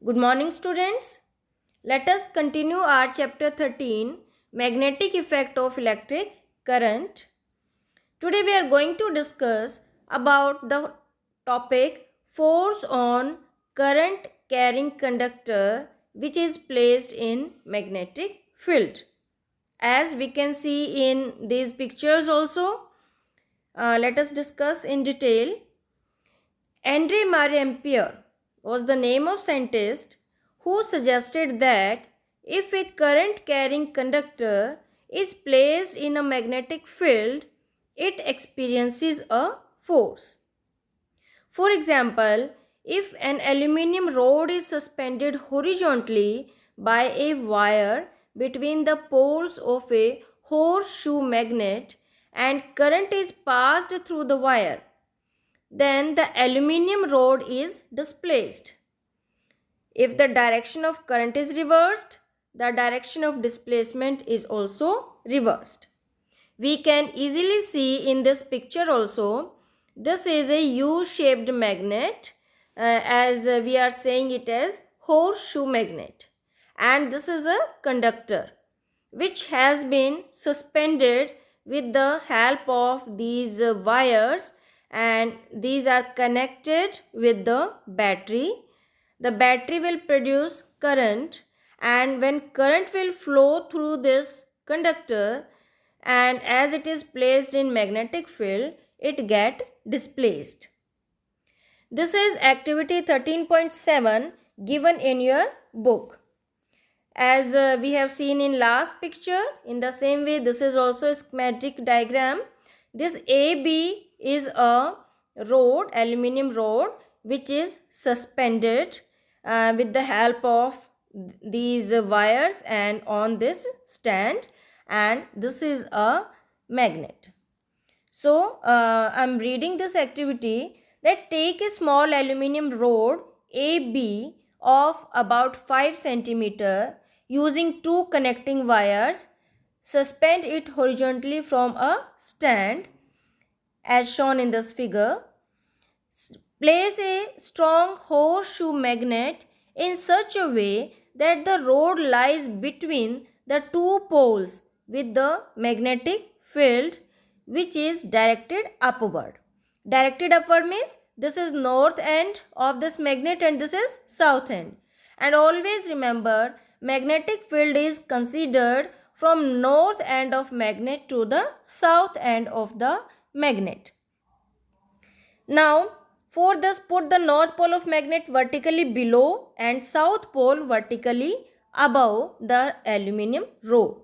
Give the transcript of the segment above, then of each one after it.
Good morning, students. Let us continue our chapter 13, Magnetic Effect of Electric Current. Today we are going to discuss about the topic force on current carrying conductor which is placed in magnetic field. As we can see in these pictures also, let us discuss in detail. Andre Marie Ampere was the name of scientist who suggested that if a current carrying conductor is placed in a magnetic field, it experiences a force. For example, if an aluminium rod is suspended horizontally by a wire between the poles of a horseshoe magnet and current is passed through the wire, then the aluminium rod is displaced. If the direction of current is reversed, the direction of displacement is also reversed. We can easily see in this picture also, this is a U-shaped magnet, as we are saying it as horseshoe magnet, and this is a conductor which has been suspended with the help of these wires, and these are connected with the battery. The battery will produce current, and when current will flow through this conductor, and as it is placed in magnetic field, it get displaced. This is activity 13.7 given in your book. As we have seen in last picture, in the same way this is also a schematic diagram. This AB is a rod, aluminium rod, which is suspended with the help of these wires and on this stand, and this is a magnet. So I am reading this activity that take a small aluminium rod AB of about 5 centimeter using two connecting wires, suspend it horizontally from a stand as shown in this figure. Place a strong horseshoe magnet in such a way that the rod lies between the two poles with the magnetic field which is directed upward. Directed upward means this is north end of this magnet and this is south end. And always remember, magnetic field is considered from north end of magnet to the south end of the magnet. Now, for this, put the north pole of magnet vertically below and south pole vertically above the aluminium rod.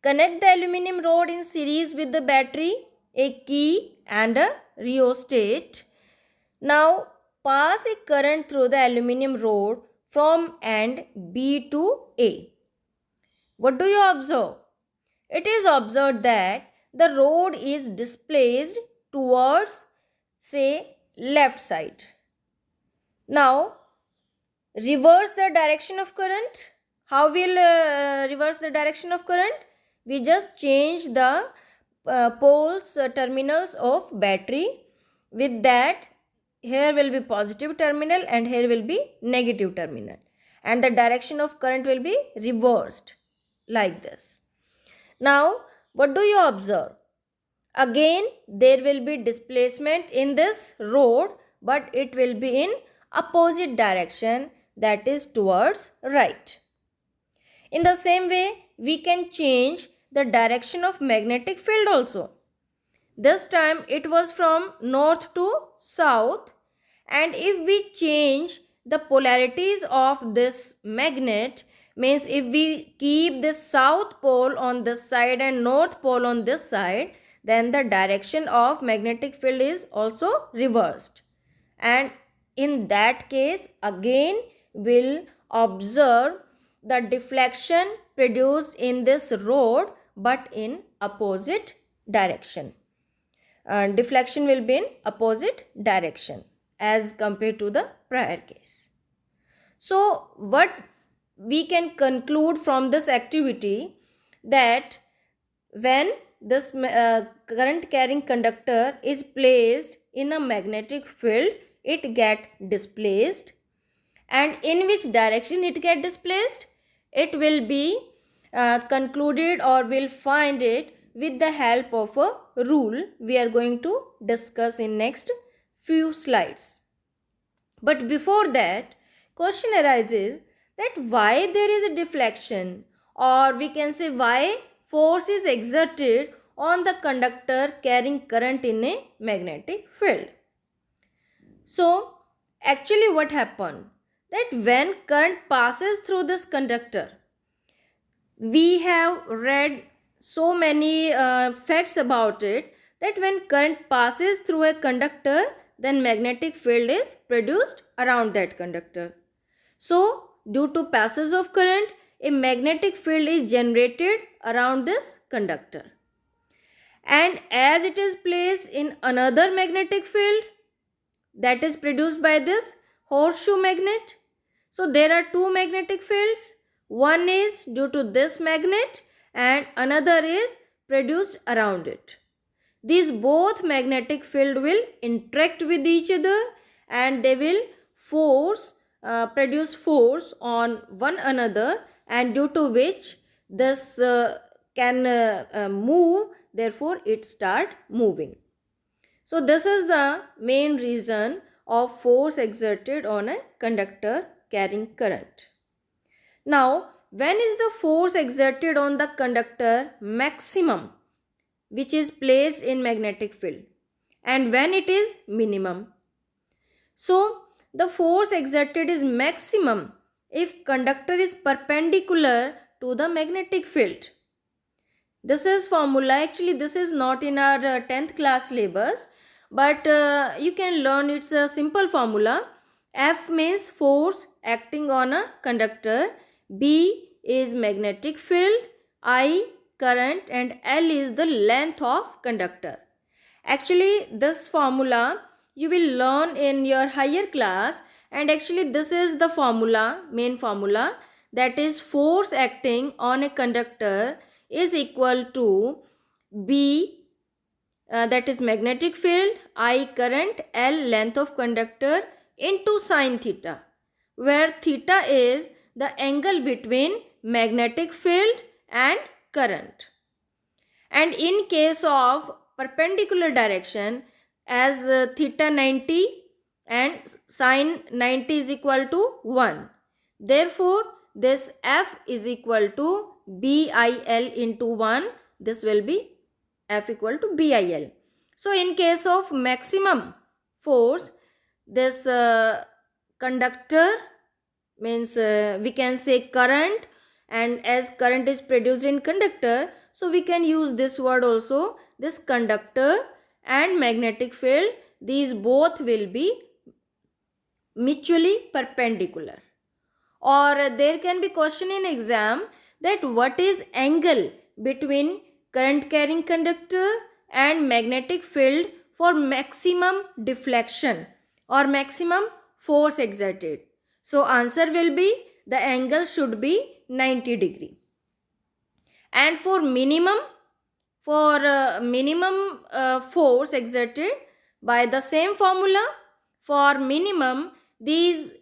Connect the aluminium rod in series with the battery, a key and a rheostat. Now, pass a current through the aluminium rod from end B to A. What do you observe? It is observed that the rod is displaced towards, say, left side. Now, reverse the direction of current. How will reverse the direction of current? We just change the poles, terminals of battery. With that, here will be positive terminal and here will be negative terminal. And the direction of current will be reversed like this. Now, what do you observe? Again, there will be displacement in this rod, but it will be in opposite direction, that is towards right. In the same way, we can change the direction of magnetic field also. This time it was from north to south, and if we change the polarities of this magnet, means if we keep this south pole on this side and north pole on this side, then the direction of magnetic field is also reversed, and in that case again we'll observe the deflection produced in this rod but in opposite direction. Deflection will be in opposite direction as compared to the prior case. So what we can conclude from this activity, that when this current carrying conductor is placed in a magnetic field, it get displaced, and in which direction it get displaced, it will be concluded or will find it with the help of a rule we are going to discuss in next few slides. But before that, question arises that why there is a deflection, or we can say why force is exerted on the conductor carrying current in a magnetic field. So actually what happened, that when current passes through this conductor, we have read so many facts about it, that when current passes through a conductor, then magnetic field is produced around that conductor. So due to passage of current, a magnetic field is generated around this conductor, and as it is placed in another magnetic field that is produced by this horseshoe magnet. So there are two magnetic fields. One is due to this magnet and another is produced around it. These both magnetic field will interact with each other and they will produce force on one another, and due to which this can move, therefore it start moving. So this is the main reason of force exerted on a conductor carrying current. Now, when is the force exerted on the conductor maximum, which is placed in magnetic field, and when it is minimum? So the force exerted is maximum if conductor is perpendicular to the magnetic field. This is formula, actually this is not in our 10th class syllabus, but you can learn, it's a simple formula. F means force acting on a conductor, B is magnetic field, I current, and L is the length of conductor. Actually this formula you will learn in your higher class, and actually this is the formula, main formula, that is force acting on a conductor is equal to B, that is magnetic field, I current, L length of conductor, into sine theta, where theta is the angle between magnetic field and current. And in case of perpendicular direction, as theta 90 and sine 90 is equal to 1. Therefore, this F is equal to BIL into 1. This will be F equal to BIL. So, in case of maximum force, this conductor means we can say current, and as current is produced in conductor, so we can use this word also, this conductor and magnetic field, these both will be mutually perpendicular. Or there can be question in exam that what is angle between current carrying conductor and magnetic field for maximum deflection or maximum force exerted. So answer will be, the angle should be 90 degree. And for minimum force exerted, by the same formula, for minimum these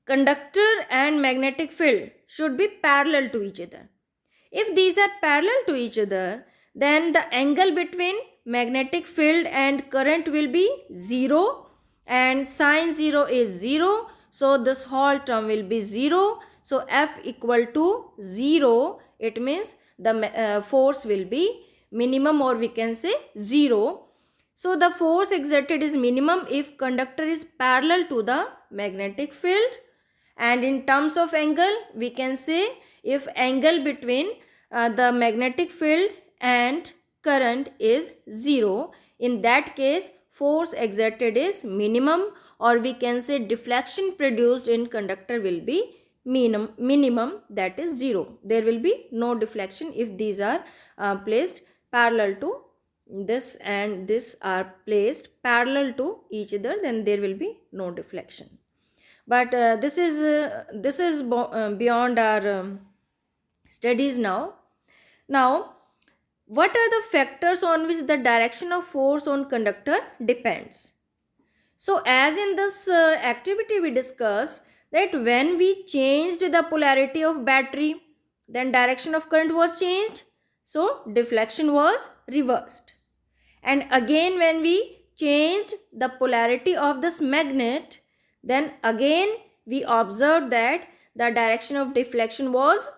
conductor and magnetic field should be parallel to each other. If these are parallel to each other, then the angle between magnetic field and current will be 0, and sine 0 is 0, so this whole term will be 0. So F equal to 0, it means the force will be minimum, or we can say 0. So the force exerted is minimum if conductor is parallel to the magnetic field, and in terms of angle we can say if angle between the magnetic field and current is 0, in that case force exerted is minimum, or we can say deflection produced in conductor will be minimum, that is 0. There will be no deflection if these are placed parallel to this and this are placed parallel to each other, then there will be no deflection. But this is beyond our studies now. Now, what are the factors on which the direction of force on conductor depends? So as in this activity we discussed that when we changed the polarity of battery, then direction of current was changed, so deflection was reversed. And again when we changed the polarity of this magnet, then again we observed that the direction of deflection was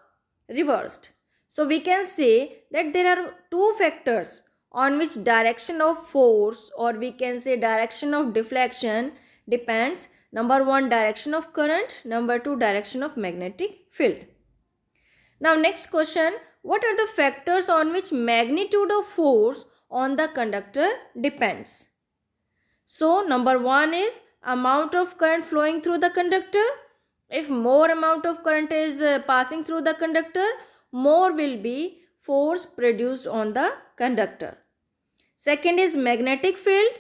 reversed. So we can say that there are two factors on which direction of force, or we can say direction of deflection, depends. Number one, direction of current. Number two, direction of magnetic field. Now next question, what are the factors on which magnitude of force on the conductor depends? So number one is amount of current flowing through the conductor. If more amount of current is passing through the conductor, more will be force produced on the conductor. Second is magnetic field.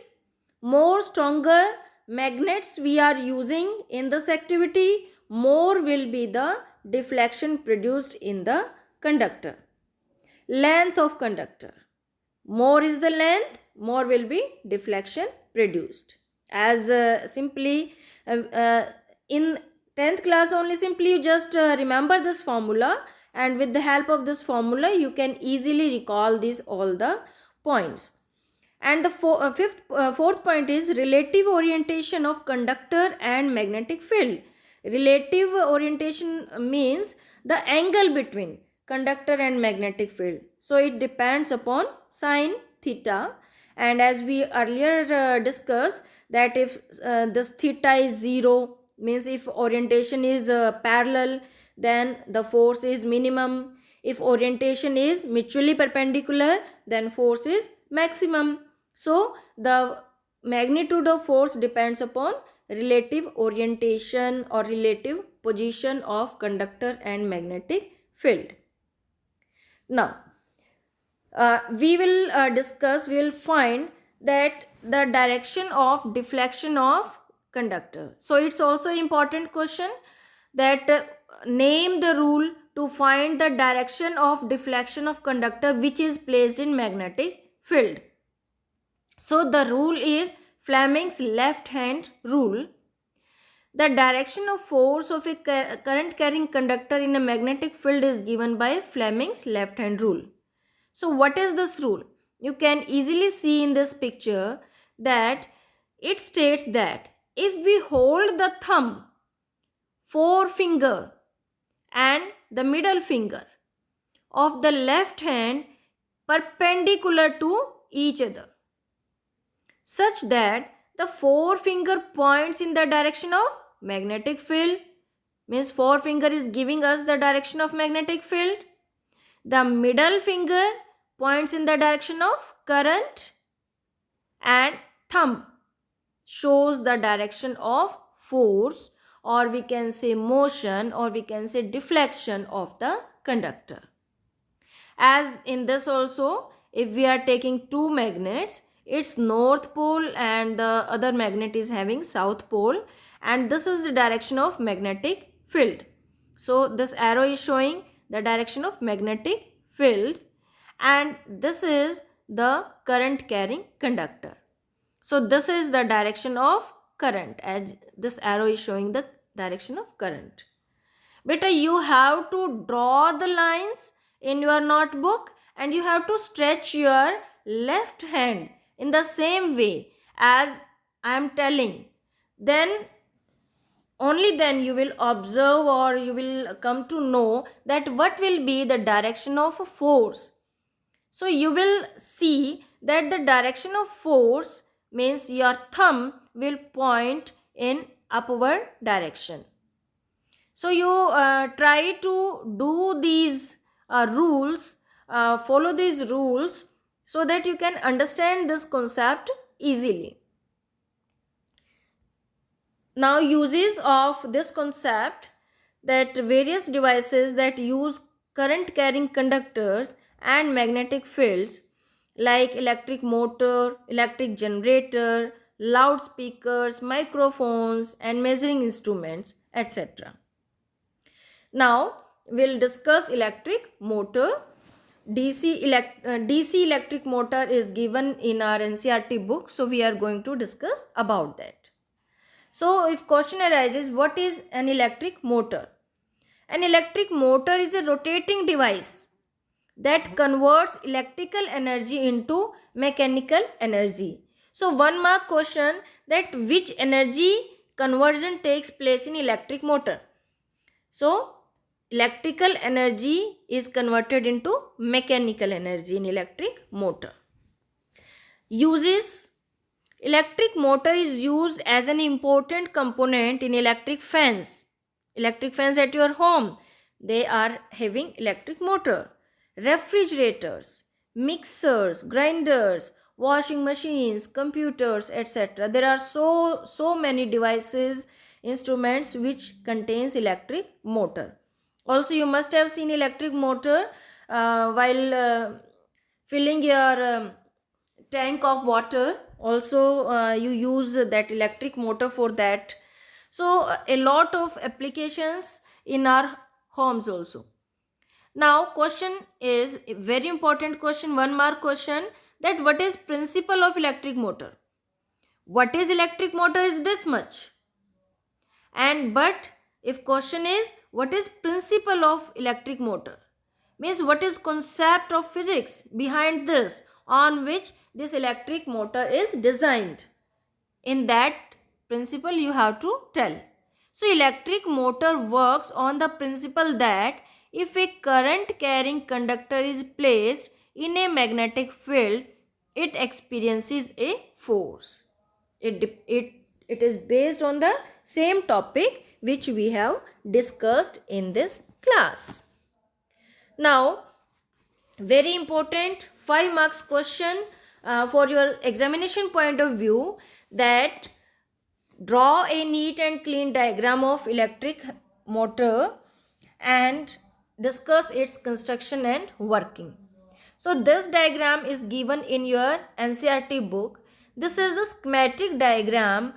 More stronger magnets we are using in this activity, more will be the deflection produced in the conductor. Length of conductor. More is the length, more will be deflection produced. As simply in 10th class only, simply you just remember this formula, and with the help of this formula you can easily recall these all the points. And the fourth point is relative orientation of conductor and magnetic field. Relative orientation means the angle between conductor and magnetic field. So it depends upon sine theta. And as we earlier discussed, that if this theta is 0, means if orientation is parallel, then the force is minimum. If orientation is mutually perpendicular, then force is maximum. So the magnitude of force depends upon relative orientation or relative position of conductor and magnetic field. Now we will find that the direction of deflection of conductor. So it's also important question that name the rule to find the direction of deflection of conductor which is placed in magnetic field. So the rule is Fleming's left hand rule. The direction of force of a current carrying conductor in a magnetic field is given by Fleming's left hand rule. So what is this rule? You can easily see in this picture that it states that if we hold the thumb, forefinger and the middle finger of the left hand perpendicular to each other, such that the forefinger points in the direction of magnetic field, means forefinger is giving us the direction of magnetic field, the middle finger points in the direction of current, and thumb shows the direction of force, or we can say motion, or we can say deflection of the conductor. As in this also, if we are taking two magnets, its north pole and the other magnet is having south pole, and this is the direction of magnetic field. So this arrow is showing the direction of magnetic field, and this is the current carrying conductor. So this is the direction of current, as this arrow is showing the direction of current. Beta, you have to draw the lines in your notebook, and you have to stretch your left hand in the same way as I am telling. Then only then you will observe, or you will come to know that what will be the direction of a force. So you will see that the direction of force means your thumb will point in upward direction. So you try to do these rules, follow these rules, so that you can understand this concept easily. Now uses of this concept, that various devices that use current carrying conductors and magnetic fields like electric motor, electric generator, loudspeakers, microphones and measuring instruments, etc. Now we'll discuss electric motor. DC electric motor is given in our NCERT book, so we are going to discuss about that. So if question arises, what is an electric motor? An electric motor is a rotating device that converts electrical energy into mechanical energy. So one mark question, that which energy conversion takes place in electric motor? So electrical energy is converted into mechanical energy in electric motor. Uses: electric motor is used as an important component in electric fans. Electric fans at your home, they are having electric motor. Refrigerators, mixers, grinders, washing machines, computers, etc. There are so many devices, instruments which contains electric motor. Also, you must have seen electric motor while filling your tank of water. Also you use that electric motor for that. So a lot of applications in our homes also. Now question is a very important question, one mark question, that what is principle of electric motor? What is electric motor is this much. And but if question is what is principle of electric motor, means what is concept of physics behind this, on which this electric motor is designed, in that principle you have to tell. So electric motor works on the principle that if a current carrying conductor is placed in a magnetic field, it experiences a force. It is based on the same topic which we have discussed in this class. Now, very important 5 marks question for your examination point of view, that draw a neat and clean diagram of electric motor and discuss its construction and working. So this diagram is given in your NCERT book. This is the schematic diagram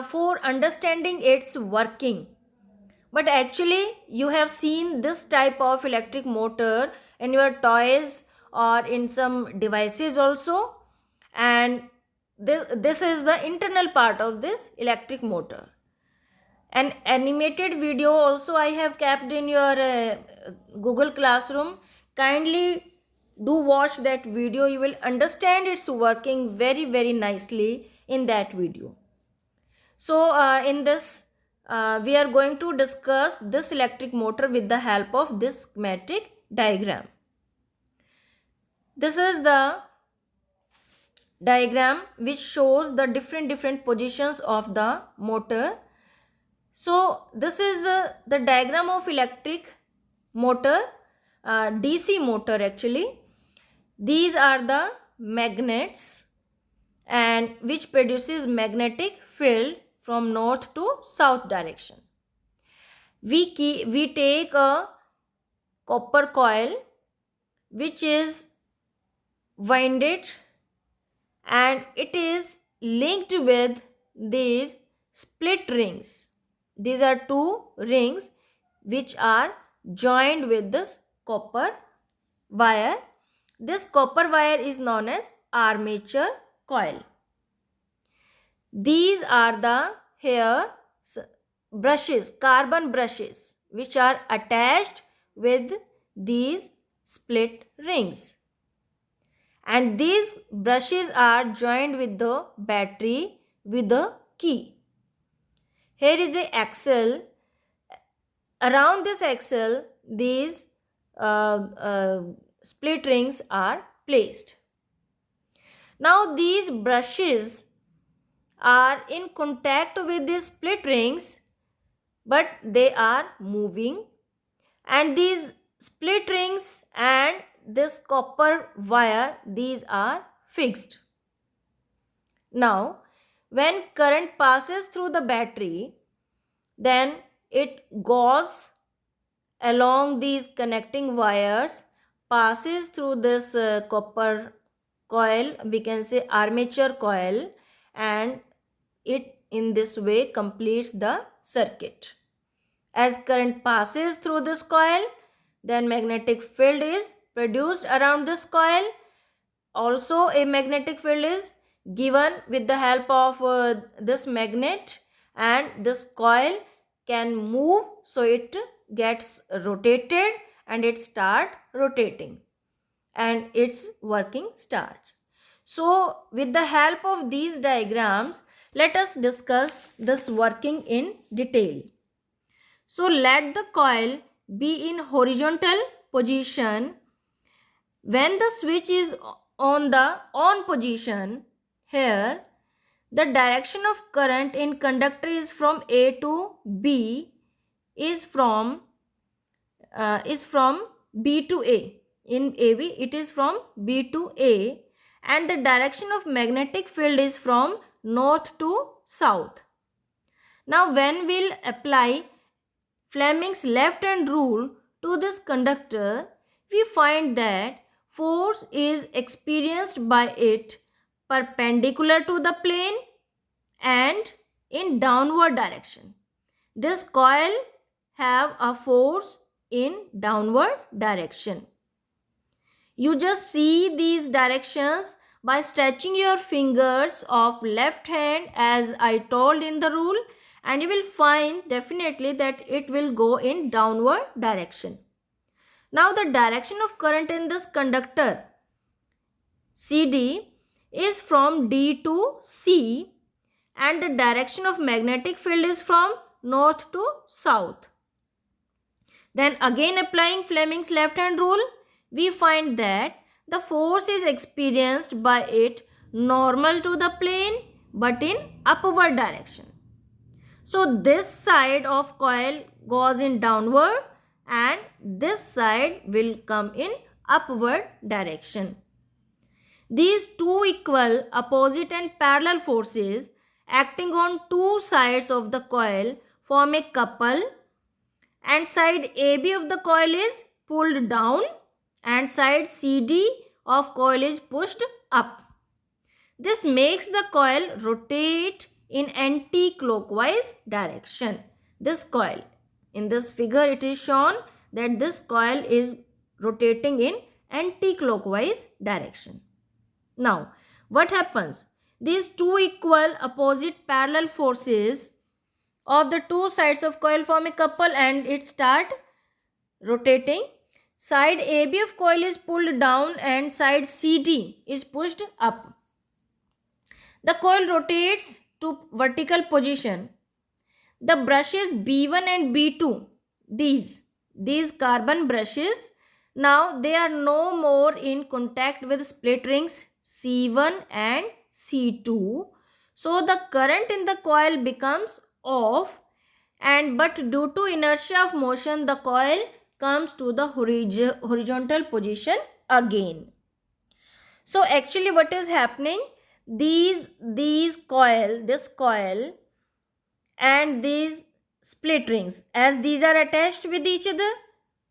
for understanding its working. But actually you have seen this type of electric motor in your toys or in some devices also, and this is the internal part of this electric motor. An animated video also I have kept in your Google Classroom. Kindly do watch that video. You will understand its working very nicely in that video. So in this we are going to discuss this electric motor with the help of this schematic diagram. This is the diagram which shows the different positions of the motor. So this is the diagram of electric motor, DC motor actually. These are the magnets and which produces magnetic field from north to south direction. We take a copper coil which is winded and it is linked with these split rings. These are two rings which are joined with this copper wire. This copper wire is known as armature coil. These are the hair brushes, carbon brushes, which are attached with these split rings. And these brushes are joined with the battery with the key. Here is a axle. Around this axle, these split rings are placed. Now these brushes are in contact with these split rings, but they are moving, and these split rings and this copper wire, these are fixed. Now when current passes through the battery, then it goes along these connecting wires, passes through this copper coil, we can say armature coil, and it in this way completes the circuit. As current passes through this coil, then magnetic field is produced around this coil. Also a magnetic field is given with the help of this magnet, and this coil can move, so it gets rotated and it start rotating and its working starts. So with the help of these diagrams, let us discuss this working in detail. So let the coil be in horizontal position. When the switch is on the on position, here the direction of current in conductor is from A to B, is from B to A. In AB it is from B to A, and the direction of magnetic field is from north to south. Now when we'll apply Fleming's left hand rule to this conductor, we find that force is experienced by it perpendicular to the plane and in downward direction. This coil have a force in downward direction. You just see these directions by stretching your fingers of left hand as I told in the rule, and you will find definitely that it will go in downward direction. Now the direction of current in this conductor CD is from D to C, and the direction of magnetic field is from north to south. Then again applying Fleming's left hand rule, we find that the force is experienced by it normal to the plane but in upward direction. So this side of coil goes in downward and this side will come in upward direction. These two equal, opposite and parallel forces acting on two sides of the coil form a couple, and side AB of the coil is pulled down and side CD of coil is pushed up. This makes the coil rotate in anti-clockwise direction. This coil, in this figure it is shown that this coil is rotating in anti-clockwise direction. Now, what happens? These two equal, opposite, parallel forces of the two sides of coil form a couple and it start rotating. Side AB of coil is pulled down and side CD is pushed up. The coil rotates to vertical position. The brushes B1 and B2, these carbon brushes, now they are no more in contact with split rings C1 and C2. So the current in the coil becomes off, and but due to inertia of motion the coil comes to the horizontal position again. So actually what is happening, this coil and these split rings, as these are attached with each other,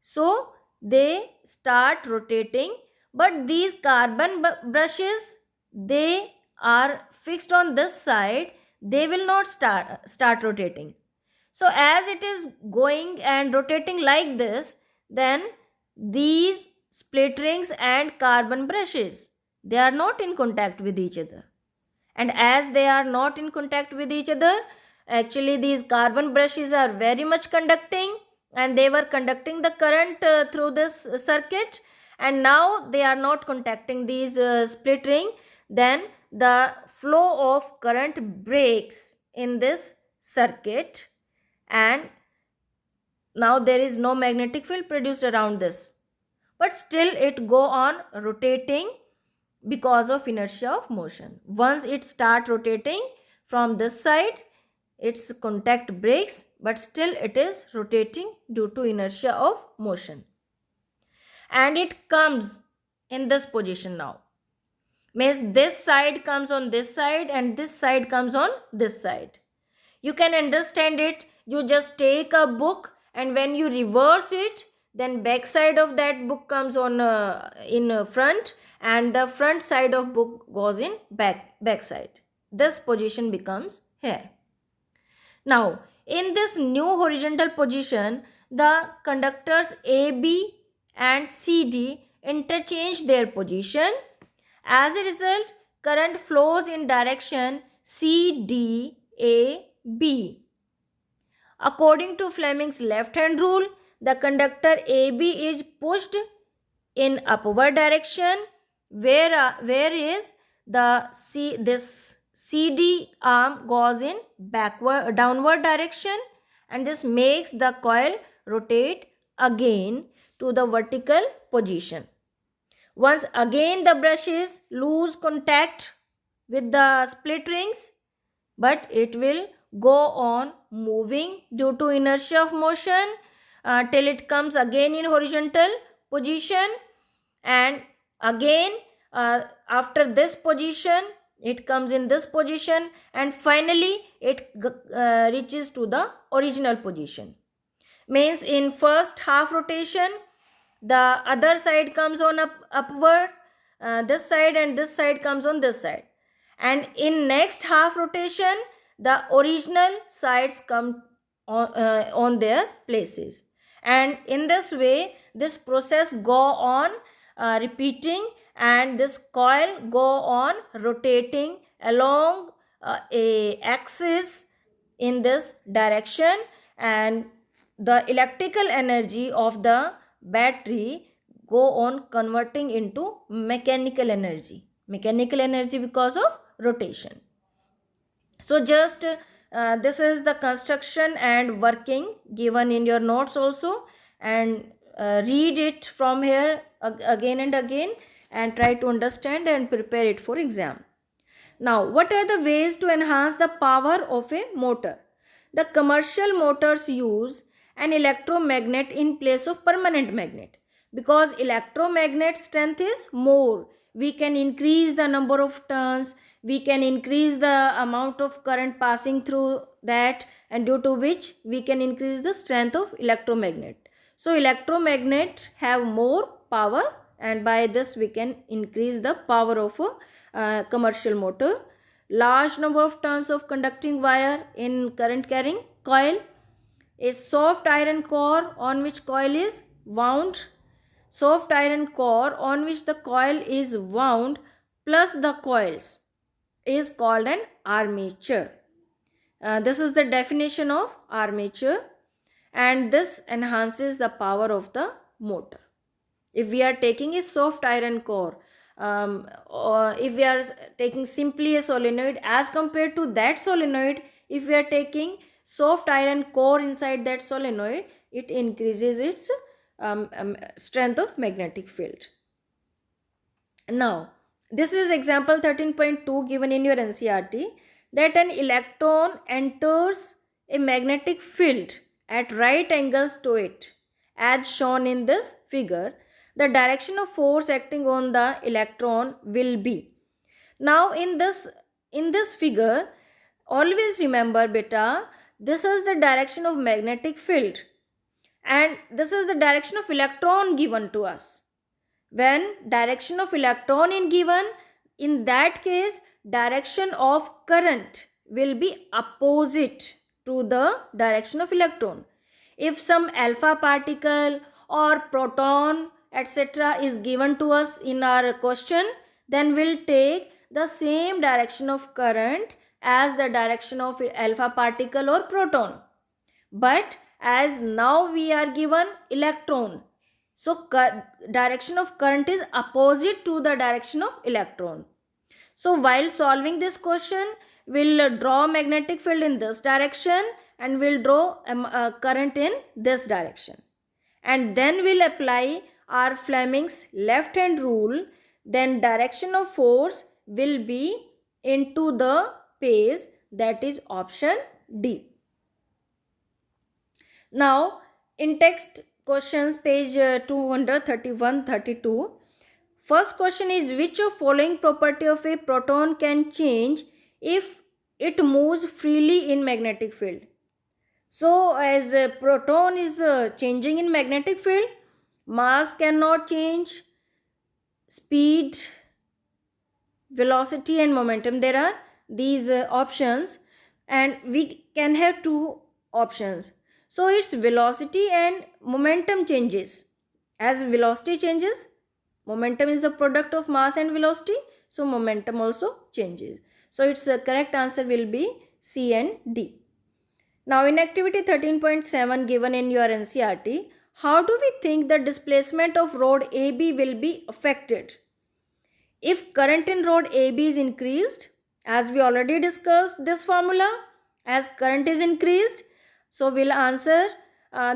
so they start rotating, but these carbon brushes, they are fixed on this side, they will not start rotating. So as it is going and rotating like this, then these split rings and carbon brushes, they are not in contact with each other. And as they are not in contact with each other, actually these carbon brushes are very much conducting and they were conducting the current through this circuit, and now they are not contacting these split ring, then the flow of current breaks in this circuit and now there is no magnetic field produced around this, but still it go on rotating because of inertia of motion. Once it start rotating from this side, its contact breaks, but still it is rotating due to inertia of motion, and it comes in this position now. Means this side comes on this side and this side comes on this side. You can understand it. You just take a book and when you reverse it, then back side of that book comes on in front and the front side of book goes in back side. This position becomes here. Now in this new horizontal position, the conductors AB and CD interchange their position. As a result, current flows in direction CDA B. According to Fleming's left-hand rule, the conductor AB is pushed in upward direction, whereas this CD arm goes in downward direction, and this makes the coil rotate again to the vertical position. Once again the brushes lose contact with the split rings, but it will go on moving due to inertia of motion till it comes again in horizontal position, and again after this position it comes in this position, and finally it reaches to the original position. Means in first half rotation the other side comes on upward, this side, and this side comes on this side, and in next half rotation the original sides come on their places, and in this way this process go on repeating, and this coil go on rotating along a axis in this direction, and the electrical energy of the battery go on converting into mechanical energy because of rotation. So just this is the construction and working given in your notes also, and read it from here again and again, and try to understand and prepare it for exam. Now, what are the ways to enhance the power of a motor? The commercial motors use an electromagnet in place of permanent magnet. Because electromagnet strength is more, we can increase the number of turns, we can increase the amount of current passing through that, and due to which we can increase the strength of electromagnet. So electromagnet have more power, and by this we can increase the power of a commercial motor. Large number of turns of conducting wire in current carrying coil. A soft iron core on which coil is wound. Soft iron core on which the coil is wound plus the coils is called an armature. This is the definition of armature, and this enhances the power of the motor. If we are taking a soft iron core, or if we are taking simply a solenoid, as compared to that solenoid, if we are taking soft iron core inside that solenoid, it increases its strength of magnetic field. Now, this is example 13.2 given in your NCERT, that an electron enters a magnetic field at right angles to it, as shown in this figure. The direction of force acting on the electron will be. Now in this figure, always remember beta, this is the direction of magnetic field, and this is the direction of electron given to us. When direction of electron is given, in that case direction of current will be opposite to the direction of electron. If some alpha particle or proton etc. is given to us in our question, then we'll take the same direction of current as the direction of alpha particle or proton. But as now we are given electron, so direction of current is opposite to the direction of electron. So while solving this question, we'll draw magnetic field in this direction, and we'll draw current in this direction, and then we'll apply our Fleming's left hand rule. Then direction of force will be into the phase, that is option D. Now in text questions, page 231-32, first question is, which of following property of a proton can change if it moves freely in magnetic field? So as a proton is changing in magnetic field, mass cannot change, speed, velocity and momentum, there are these options, and we can have two options. So its velocity and momentum changes. As velocity changes, momentum is the product of mass and velocity, so momentum also changes. So its correct answer will be C and D. Now in activity 13.7 given in your NCERT, how do we think the displacement of road AB will be affected? If current in road AB is increased, as we already discussed this formula, as current is increased, so we'll answer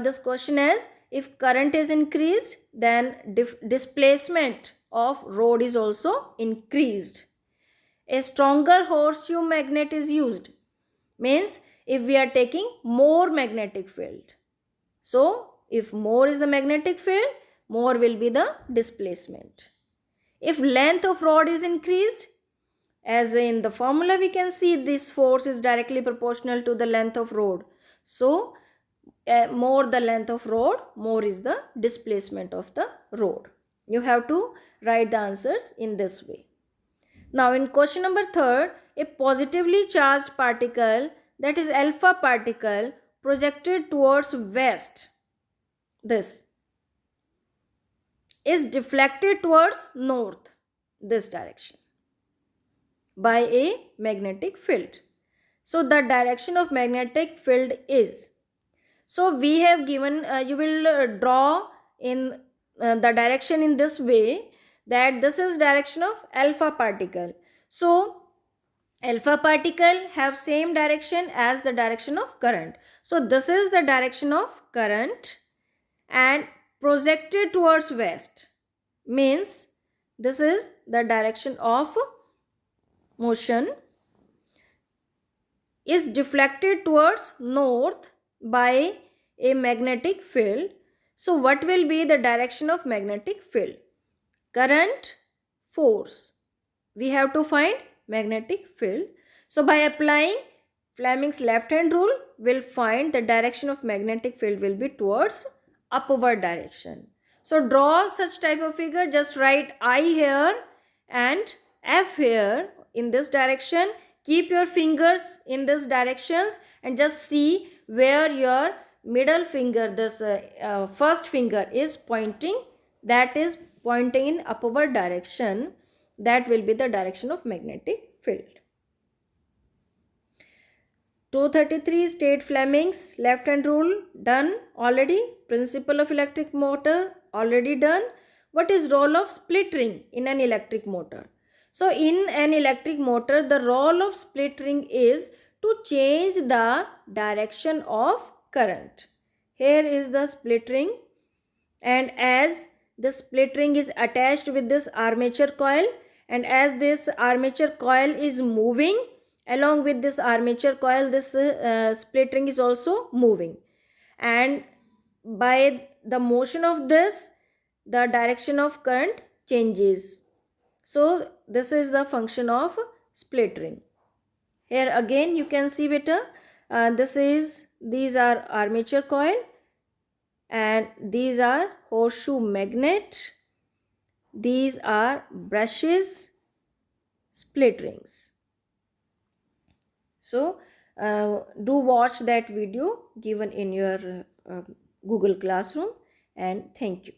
this question as if current is increased, then displacement of road is also increased. A stronger horseshoe magnet is used, means if we are taking more magnetic field. So if more is the magnetic field, more will be the displacement. If length of rod is increased, as in the formula we can see this force is directly proportional to the length of rod. So more the length of rod, more is the displacement of the rod. You have to write the answers in this way. Now in question number 3, a positively charged particle, that is alpha particle, projected towards west, this is deflected towards north, this direction, by a magnetic field. So the direction of magnetic field is, so we have given, you will draw in the direction in this way, that this is direction of alpha particle. So alpha particle have same direction as the direction of current. So this is the direction of current and projected towards west, means this is the direction of motion, is deflected towards north by a magnetic field. So what will be the direction of magnetic field? Current, force. We have to find magnetic field. So by applying Fleming's left hand rule, we'll find the direction of magnetic field will be towards upward direction. So draw such type of figure, just write I here and F here in this direction. Keep your fingers in this directions and just see where your middle finger, this first finger is pointing, that is pointing in upward direction. That will be the direction of magnetic field. 233 state Fleming's left hand rule, done already. Principle of electric motor, already done. What is role of split ring in an electric motor? So in an electric motor, the role of split ring is to change the direction of current. Here is the split ring, and as the split ring is attached with this armature coil, and as this armature coil is moving, along with this armature coil, this split ring is also moving, and by the motion of this, the direction of current changes. So this is the function of split ring. Here again you can see better, these are armature coil and these are horseshoe magnet, these are brushes, split rings. So do watch that video given in your Google Classroom, and thank you.